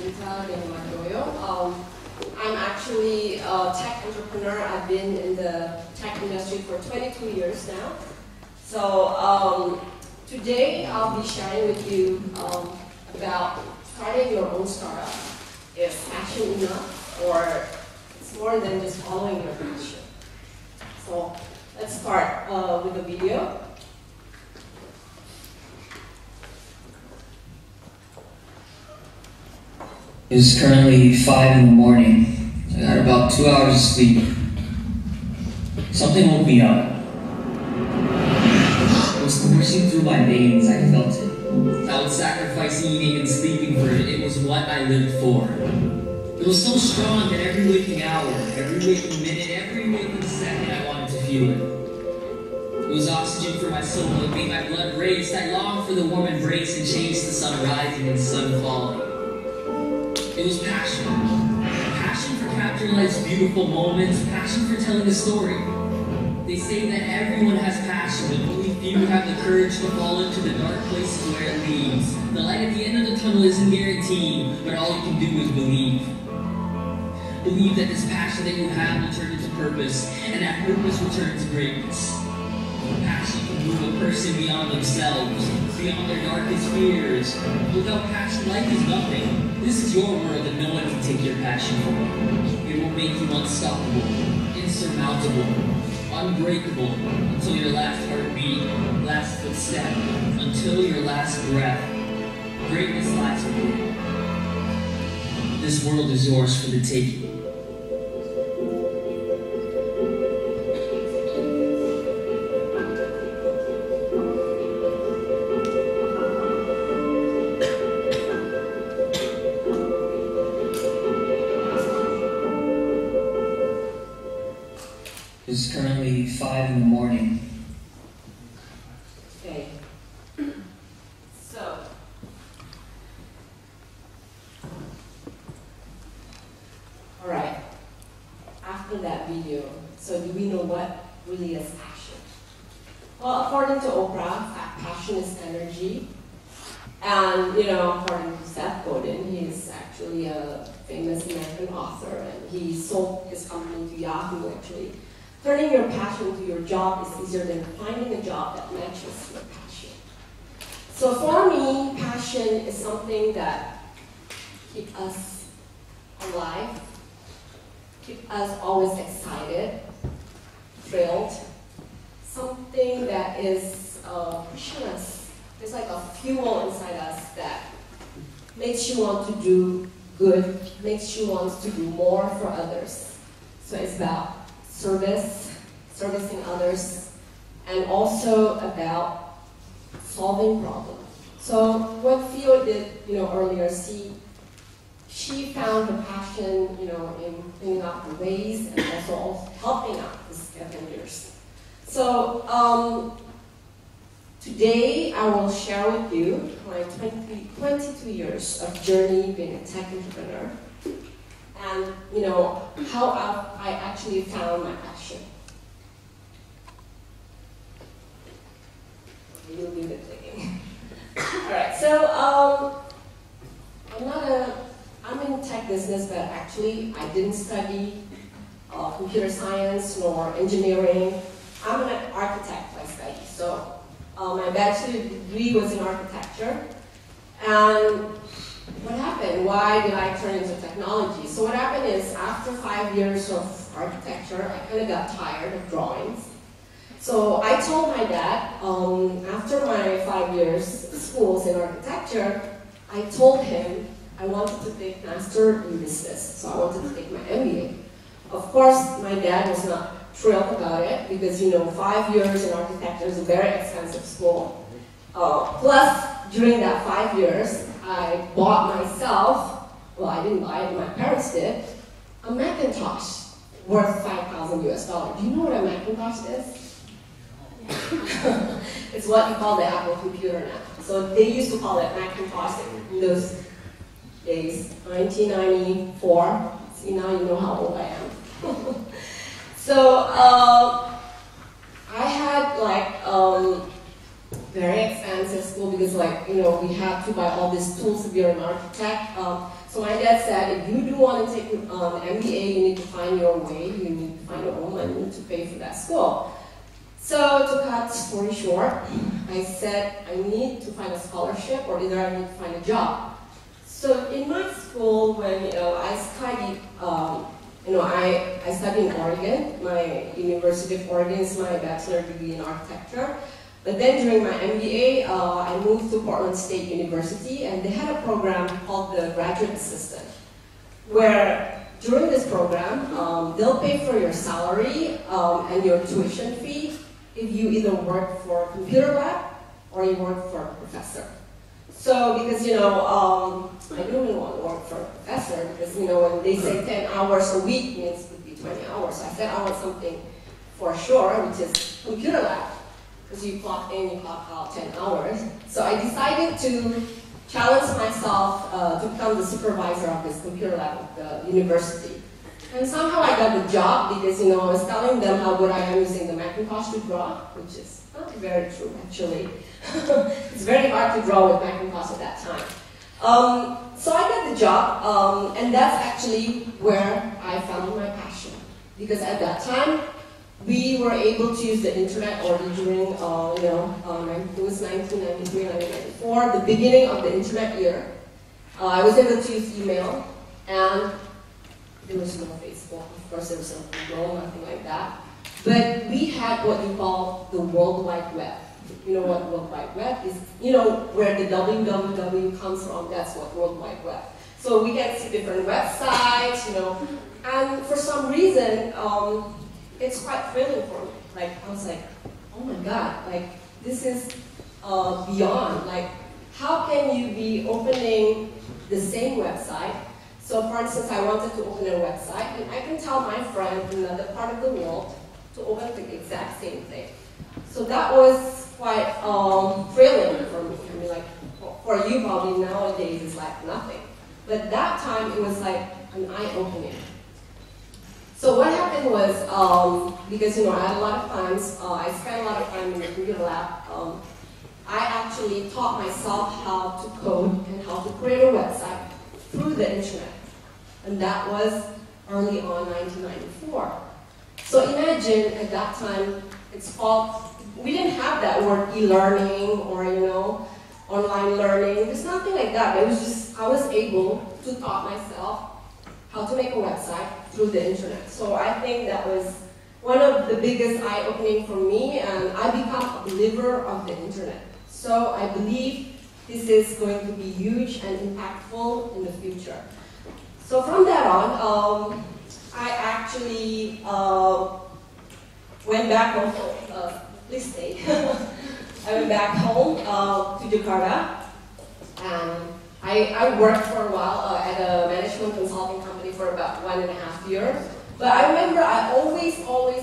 Shinta Dhanuwardoyo. I'm actually a tech entrepreneur. I've been in the tech industry for 22 years now. So today I'll be sharing with you about starting your own startup. Is passion enough, or it's more than just following your passion? So let's start with the video. It's currently 5 in the morning. I got about 2 hours of sleep. Something woke me up. It was coursing through my veins. I felt it. I would sacrifice eating and sleeping for it. It was what I lived for. It was so strong that every waking hour, every waking minute, every waking second, I wanted to feel it. It was oxygen for my soul. It made my blood race. I longed for the warm embrace and chased the sun rising and sun falling. It was passion. Passion for capturing life's beautiful moments. Passion for telling a story. They say that everyone has passion, but only few have the courage to fall into the dark places where it leads. The light at the end of the tunnel isn't guaranteed, but all you can do is believe. Believe that this passion that you have will turn into purpose, and that purpose will turn into greatness. Passion can move a person beyond themselves, beyond their darkest fears. Without passion, life is nothing. This is your world and no one can take your passion from you. It will make you unstoppable, insurmountable, unbreakable, until your last heartbeat, last footstep, until your last breath. Greatness lies within. This world is yours for the taking. It's currently 5 in the morning. Okay. So, all right. After that video, so do we know what really is passion? Well, according to Oprah, passion is energy. And, according to Seth Godin, he's actually a famous American author, and he sold his company to Yahoo, actually. Turning your passion to your job is easier than finding a job that matches your passion. So for me, passion is something that keeps us alive, keeps us always excited, thrilled, something that is pushing us. There's like a fuel inside us that makes you want to do good, makes you want to do more for others. So it's about servicing others, and also about solving problems. So what Theo did, earlier, she found her passion, in cleaning up the ways and also helping out the scavengers. So today I will share with you my 22 years of journey being a tech entrepreneur. And, how I actually found my passion. You'll do the clicking. Alright, so I'm in tech business, but actually I didn't study computer science nor engineering. I'm an architect by study. So my bachelor degree was in architecture. And what happened? Why did I turn into technology? So what happened is, after 5 years of architecture, I kind of got tired of drawings. So I told my dad, after my 5 years schools in architecture, I told him I wanted to take master in business. So I wanted to take my MBA. Of course, my dad was not thrilled about it because, 5 years in architecture is a very expensive school. Plus, during that 5 years, I bought myself, well, I didn't buy it, my parents did, a Macintosh worth $5,000 US. Do you know what a Macintosh is? It's what you call the Apple computer now. So they used to call it Macintosh in those days, 1994. See, now you know how old I am. So I had like very expensive school because like, you know, we have to buy all these tools to be an architect. So my dad said, if you do want to take an MBA, you need to find your way, you need to find your own money to pay for that school. So to cut the story short, I said I need to find a scholarship or either I need to find a job. So in my school, when I studied, I studied in Oregon. My University of Oregon is my bachelor degree in architecture. But then during my MBA, I moved to Portland State University, and they had a program called the Graduate Assistant, where during this program, they'll pay for your salary and your tuition fee if you either work for a computer lab or you work for a professor. So because, you know, I don't really want to work for a professor because, you know, when they say 10 hours a week means it would be 20 hours. So I said I want something for sure, which is computer lab. Because you clock in, you clock out 10 hours. So I decided to challenge myself to become the supervisor of this computer lab at the university. And somehow I got the job because, you know, I was telling them how good I am using the Macintosh to draw, which is not very true, actually. It's very hard to draw with Macintosh at that time. So I got the job, and that's actually where I found my passion. Because at that time, we were able to use the internet already during, it was 1993, 1994, the beginning of the internet era. I was able to use email, and there was no Facebook. Of course, there was no Google, nothing like that. But we had what you call the World Wide Web. You know what World Wide Web is? You know, where the www comes from, that's what World Wide Web. So we can see different websites, you know, and for some reason, it's quite thrilling for me. Like, I was like, oh my God, like, this is beyond. Like, how can you be opening the same website? So, for instance, I wanted to open a website, and I can tell my friend in another part of the world to open the exact same thing. So that was quite thrilling for me. I mean, like, for you probably nowadays it's like nothing. But that time, it was like an eye-opening. So what happened was, because, you know, I had a lot of times, I spent a lot of time in the computer lab, I actually taught myself how to code and how to create a website through the internet. And that was early on 1994. So imagine at that time, it's called, we didn't have that word e-learning or, you know, online learning. There's nothing like that. It was just, I was able to taught myself how to make a website through the internet. So I think that was one of the biggest eye-opening for me, and I become a believer of the internet. So I believe this is going to be huge and impactful in the future. So from that on, I actually went back home. Please stay. I went back home to Jakarta, and I worked for a while at a management consulting company for about 1.5 years. But I remember I always,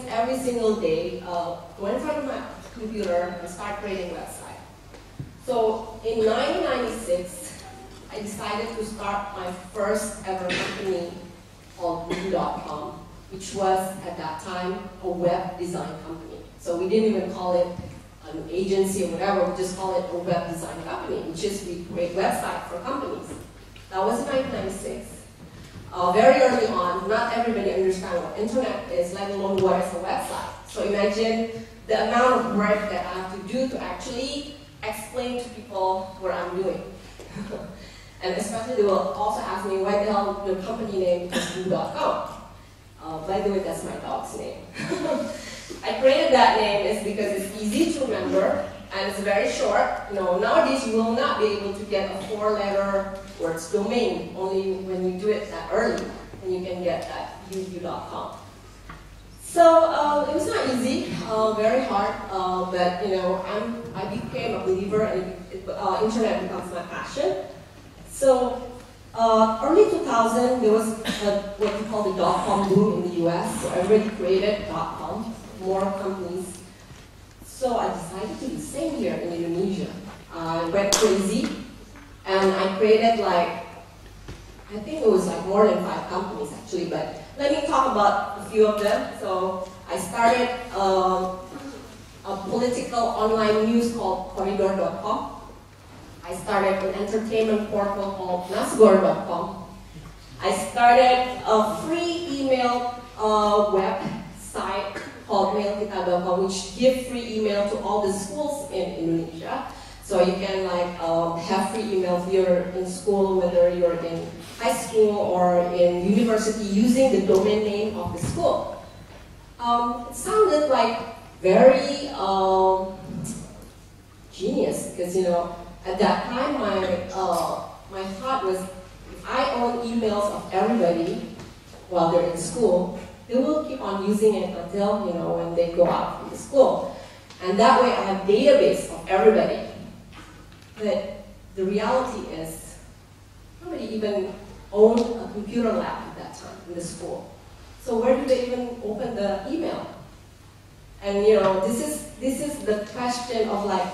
every single day, go in front of my computer and start creating websites. So in 1996, I decided to start my first ever company called Bubu.com, which was at that time a web design company. So we didn't even call it an agency or whatever, we just call it a web design company, which is we create websites for companies. That was in 1996. Very early on, not everybody understands what internet is, let alone what is a website. So imagine the amount of work that I have to do to actually explain to people what I'm doing. And especially they will also ask me why the hell the company name is Bubu.com. By the way, that's my dog's name. I created that name is because it's easy to remember and it's very short. You know, nowadays you will not be able to get a 4-letter words domain only when you do it that early, and you can get that bubu.com. So it was not easy, very hard, but you know, I became a believer, and internet becomes my passion. So early 2000, there was what we call the dot-com boom in the US. So everybody created .com, more companies. So I decided to do the same here in Indonesia. I went crazy, and I created like, I think it was like more than 5 companies actually, but let me talk about a few of them. So I started a political online news called Corridor.com. I started an entertainment portal called Nasgor.com. I started a free email website called mailkita.com, which give free email to all the schools in Indonesia. So you can like have free email if you're in school, whether you're in high school or in university, using the domain name of the school. It sounded like very genius, because at that time my thought was, if I own emails of everybody while they're in school, they will keep on using it until when they go out from the school, and that way I have a database of everybody. But the reality is, nobody even owned a computer lab at that time in the school. So where do they even open the email? And this is the question of like,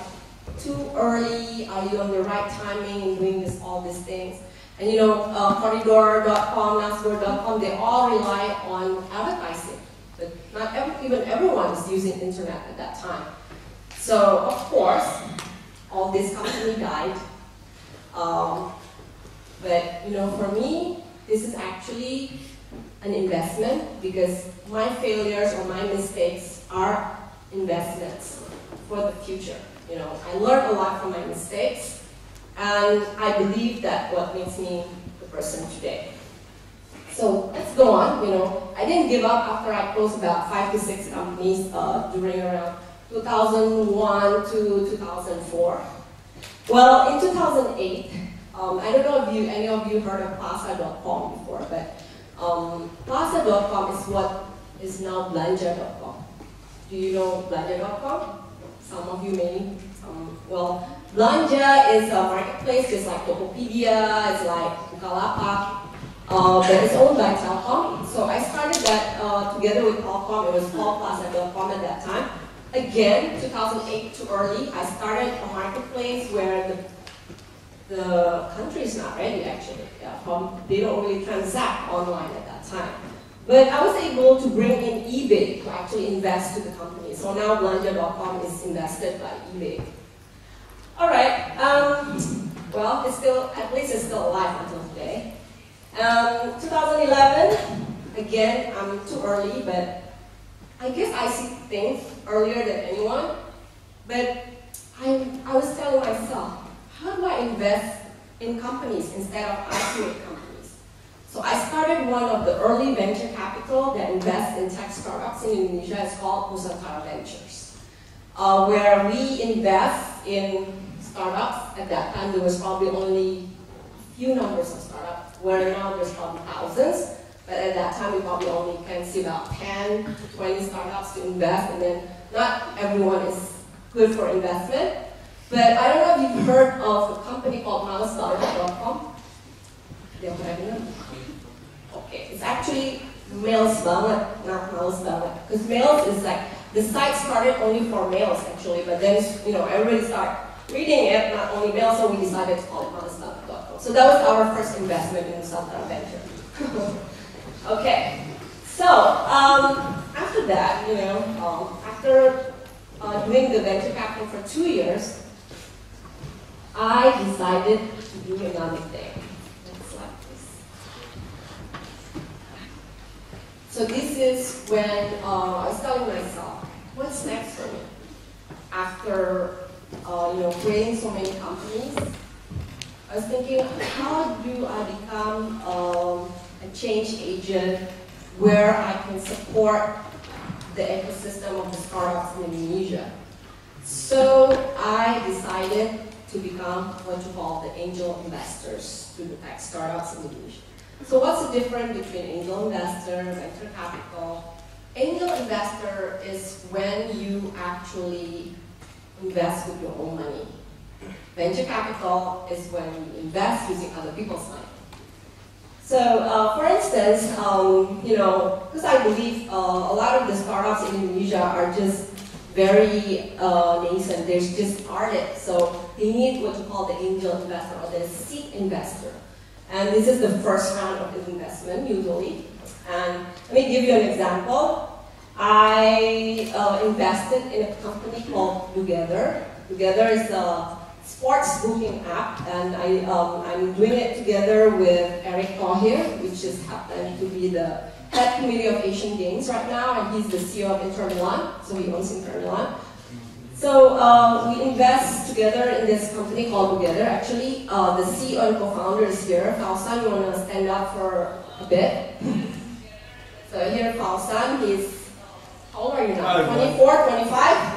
too early, are you on the right timing in doing all these things? And Corridor.com, Nasgor.com, they all rely on advertising. But not even everyone is using internet at that time. So of course, all this company died. But for me, this is actually an investment, because my failures or my mistakes are investments for the future. I learned a lot from my mistakes, and I believe that what makes me the person today. So let's go on. I didn't give up after I closed about 5 to 6 companies during around 2001 to 2004. Well, in 2008, I don't know if any of you heard of Plaza.com before, but Plaza.com is what is now Belanja.com. Do you know Belanja.com? Some of you may. Well, Belanja is a marketplace, just like Tokopedia, it's like Bukalapak, but it's owned by Telkom. So I started that together with Telkom. It was called Plaza.com at that time. Again, 2008, too early. I started a marketplace where the country is not ready, actually. They don't really transact online at that time. But I was able to bring in eBay to actually invest to the company. So now Belanja.com is invested by eBay. All right. Well, at least it's still alive until today. 2011, again, I'm too early, but I guess I see things earlier than anyone. But I was telling myself, how do I invest in companies instead of isolate companies? So I started one of the early venture capital that invests in tech startups in Indonesia. It's called Nusantara Ventures, where we invest in startups. At that time, there was probably only a few numbers of startups, where now there's probably thousands. But at that time, we probably only can see about 10 to 20 startups to invest, and then not everyone is good for investment. But I don't know if you've heard of a company called malesbanget.com. Okay, it's actually males banget, not males banget. Because males is like, the site started only for males actually, but then everybody started reading it, not only males, so we decided to call it malesbanget.com. So that was our first investment in Nusantara Venture. Okay, so after that, after doing the venture capital for 2 years, I decided to do another thing. It's like this. So this is when I was telling myself, what's next for me? After creating so many companies, I was thinking, how do I become a change agent where I can support the ecosystem of the startups in Indonesia? So I decided to become what you call the angel investors to the tech startups in Indonesia. So what's the difference between angel investor, venture capital? Angel investor is when you actually invest with your own money. Venture capital is when you invest using other people's money. So, for instance, because I believe a lot of the startups in Indonesia are just very nascent. They're just started, so they need what you call the angel investor or the seed investor. And this is the first round of investment usually. And let me give you an example. I invested in a company called Together. Together is a sports booking app, and I'm doing it together with Eric Kohir, which just happened to be the head committee of Asian Games right now, and he's the CEO of Inter Milan, so he owns Inter Milan. So we invest together in this company called Together. Actually, the CEO and co-founder is here. Faustan, you want to stand up for a bit? So here, Faustan, he's, how old are you now? 24, 25?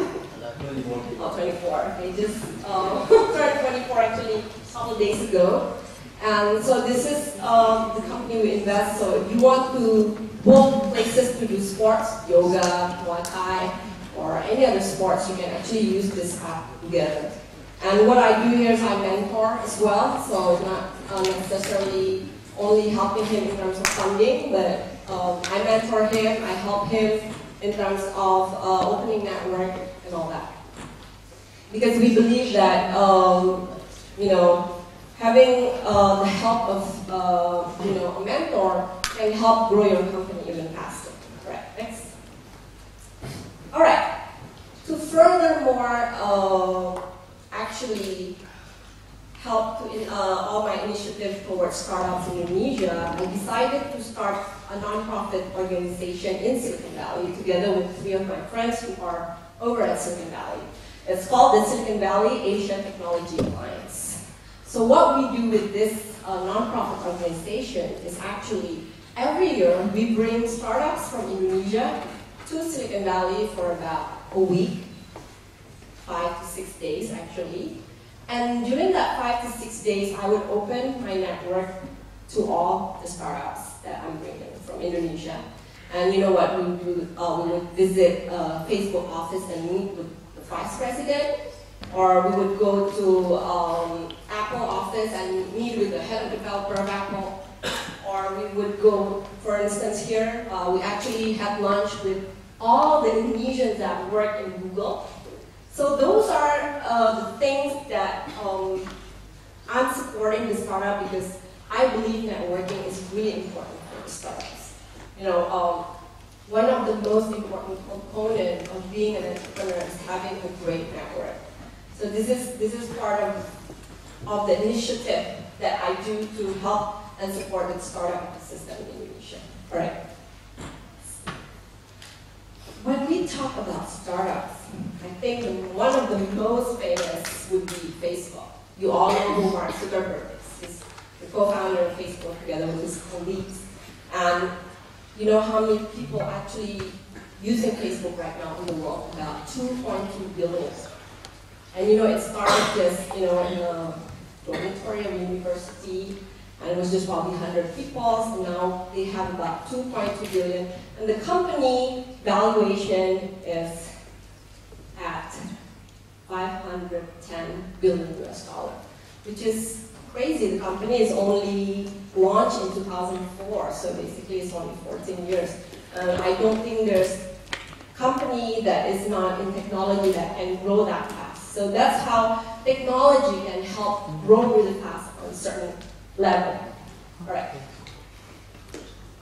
24. Oh, 24. They just turned 24 actually a couple of days ago. And so this is the company we invest. So if you want to book places to do sports, yoga, Muay Thai, or any other sports, you can actually use this app Together. And what I do here is I mentor as well. So it's not necessarily only helping him in terms of funding, but I mentor him, I help him in terms of opening network and all that. Because we believe that, you know, having the help of, you know, a mentor can help grow your company even faster. All right, next. All right, to furthermore actually help to all my initiatives towards startups in Indonesia, I decided to start a nonprofit organization in Silicon Valley together with 3 of my friends who are over at Silicon Valley. It's called the Silicon Valley Asia Technology Alliance. So what we do with this nonprofit organization is actually every year we bring startups from Indonesia to Silicon Valley for about a week, 5 to 6 days actually. And during that 5 to 6 days, I would open my network to all the startups that I'm bringing from Indonesia. And you know what we do? We would visit Facebook office and meet with the vice president, or we would go to Apple office and meet with the head of developer of Apple, or we would go, for instance here, we actually had lunch with all the Indonesians that work in Google. So those are the things that I'm supporting the startup because I believe networking is really important for the startups. You know, one of the most important components of being an entrepreneur is having a great network. So this is part of the initiative that I do to help and support the startup ecosystem in Indonesia. All right. When we talk about startups, I think one of the most famous would be Facebook. You all know who Mark Zuckerberg is. He's the co-founder of Facebook together with his colleagues. And you know how many people actually using Facebook right now in the world? About 2.2 billion. And you know, it started just, you know, in a dormitory of a university, and it was just probably 100 people, and now they have about 2.2 billion. And the company valuation is at $510 billion US, which is crazy. The company is only launched in 2004, so basically it's only 14 years. I don't think there's a company that is not in technology that can grow that fast. So that's how technology can help grow really fast on a certain level. All right.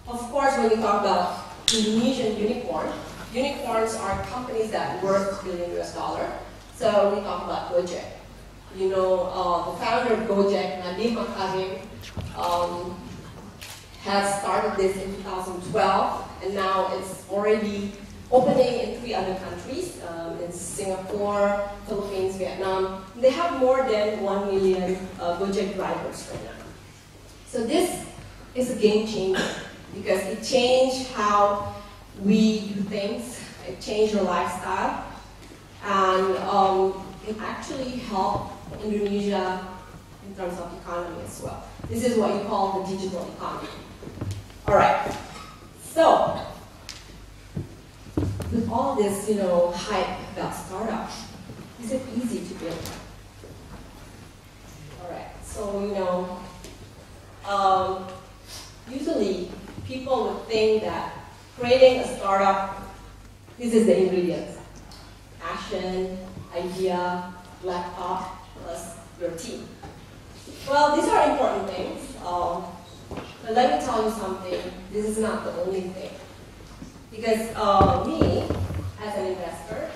Of course, when you talk about Indonesian unicorns are companies that worth $1 billion US. So we talk about Gojek. You know, the founder of Gojek, Nadiem Makarim, has started this in 2012, and now it's already opening in 3 other countries, in Singapore, Philippines, Vietnam. They have more than 1 million Gojek drivers right now. So this is a game changer because it changed how we do things, it changed our lifestyle, and it actually helped Indonesia in terms of economy as well. This is what you call the digital economy. All right, so with all this, you know, hype about startups, is it easy to build? All right, so you know, usually people would think that creating a startup, this is the ingredients: passion, idea, laptop, plus your team. Well, these are important things, but let me tell you something, this is not the only thing. Because me, as an investor,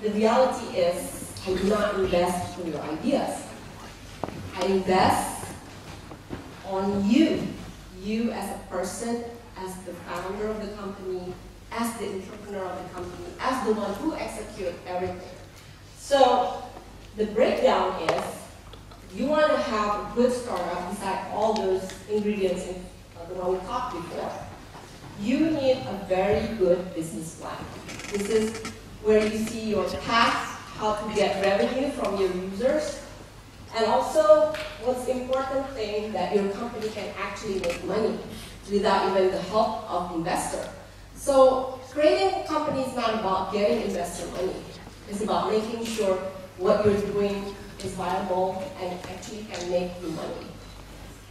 the reality is I do not invest for your ideas. I invest on you. You as a person, as the founder of the company, as the entrepreneur of the company, as the one who executes everything. So the breakdown is, you want to have a good startup beside all those ingredients in the one we talked before. You need a very good business plan. This is where you see your path, how to get revenue from your users, and also what's the important thing, that your company can actually make money without even the help of investor. So creating a company is not about getting investor money. It's about making sure what you're doing is viable and actually can make you money.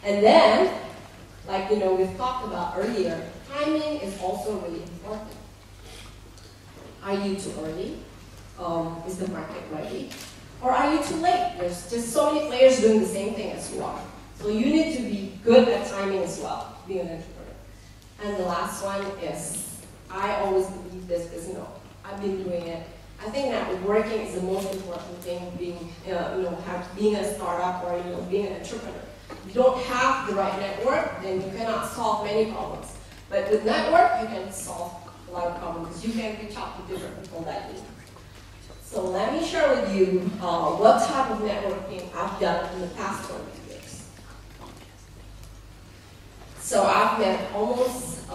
And then, like we've talked about earlier, timing is also really important. Are you too early? Is the market ready? Or are you too late? There's just so many players doing the same thing as you are. So you need to be good at timing as well, being an entrepreneur. And the last one is, I always believe this because I've been doing it. I think networking is the most important thing, being being a startup or being an entrepreneur. If you don't have the right network, then you cannot solve many problems. But with network, you can solve a lot of problems because you can reach out to different people that you need. So let me share with you what type of networking I've done in the past 20 years. So I've met almost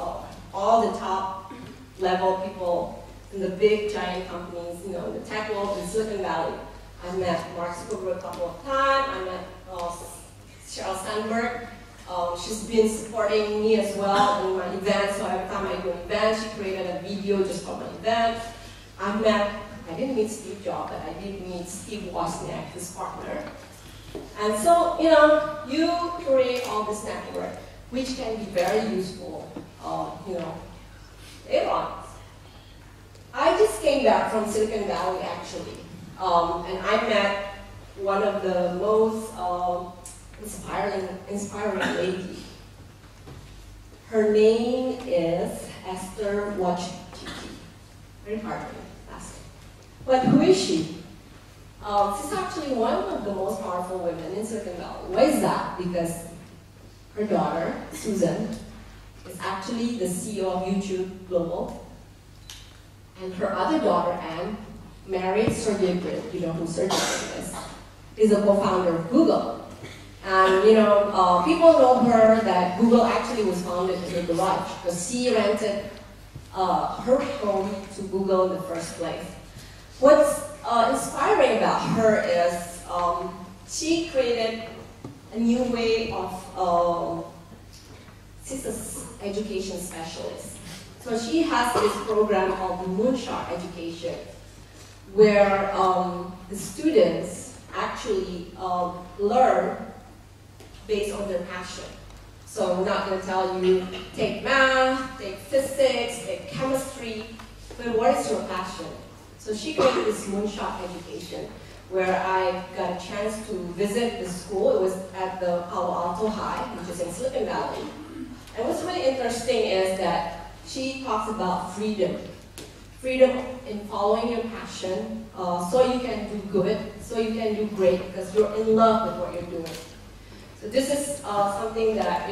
all the top level people in the big giant companies, the tech world in Silicon Valley. I've met Mark Zuckerberg a couple of times. I met Sheryl Sandberg. She's been supporting me as well in my events. So every time I do an event, she created a video just for my event. I didn't meet Steve Jobs, but I did meet Steve Wozniak, his partner. And so, you create all this network, which can be very useful, later on. I just came back from Silicon Valley, actually, and I met one of the most inspiring ladies. Her name is Esther Wojcicki. Very hard name. But who is she? She's actually one of the most powerful women in Silicon Valley. Why is that? Because her daughter, Susan, is actually the CEO of YouTube Global. And her other daughter, Anne, married Sergey Brin. You know who Sergey Brin is a co-founder of Google. And people know her that Google actually was founded in her garage because she rented her home to Google in the first place. What's inspiring about her is she created a new way of, she's an education specialist. So she has this program called the Moonshot Education, where the students actually learn based on their passion. So I'm not going to tell you, take math, take physics, take chemistry, but what is your passion? So she created this Moonshot Education, where I got a chance to visit the school. It was at the Palo Alto High, which is in Silicon Valley. And what's really interesting is that she talks about freedom. Freedom in following your passion, so you can do good, so you can do great, because you're in love with what you're doing. So this is something that,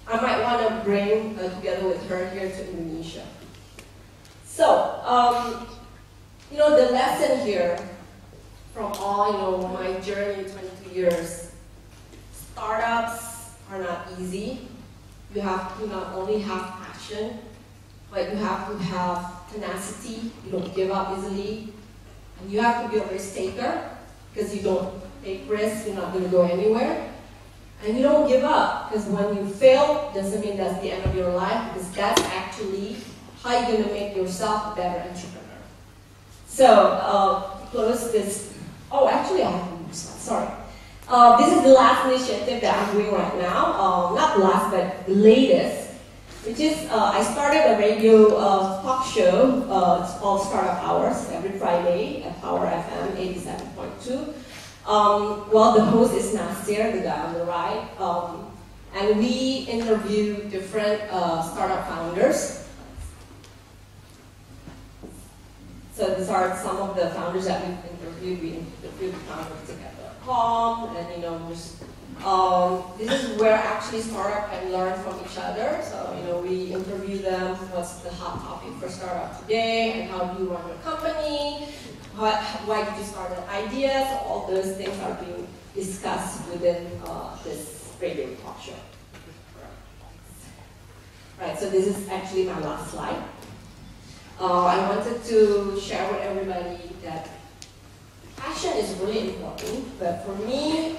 I might want to bring together with her here to Indonesia. So, the lesson here from all, my journey in 22 years, startups are not easy. You have to not only have passion, but you have to have tenacity. You don't give up easily. And you have to be a risk taker, because you don't take risks, you're not going to go anywhere. And you don't give up, because when you fail, doesn't mean that's the end of your life, because that's actually how you're going to make yourself a better entrepreneur. So, to close this, actually I have to move, sorry. This is the last initiative that I'm doing right now. Not the last, but the latest, which is I started a radio talk show. It's called Startup Hours, every Friday at Power FM 87.2. Well, the host is Nasir, the guy on the right. And we interview different startup founders. So these are some of the founders that we've interviewed. We interviewed the founders together.com, and this is where actually startup can learn from each other. So we interview them. What's the hot topic for startup today, and how do you run your company? Why did you start an idea? So all those things are being discussed within this radio talk show. Right. So this is actually my last slide. I wanted to share with everybody that passion is really important, but for me,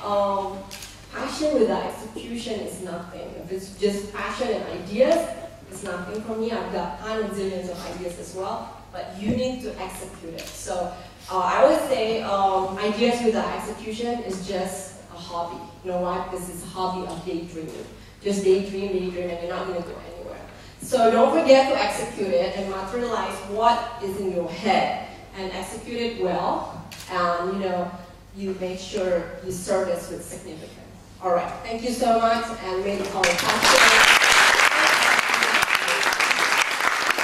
passion without execution is nothing. If it's just passion and ideas, it's nothing for me. I've got tons and zillions of ideas as well, but you need to execute it. So I would say ideas without execution is just a hobby. You know why? Because it's a hobby of daydreaming. Just daydream, and you're not going to go anywhere. So don't forget to execute it and materialize what is in your head and execute it well. And you make sure you serve this with significance. All right, thank you so much, and may the power of passion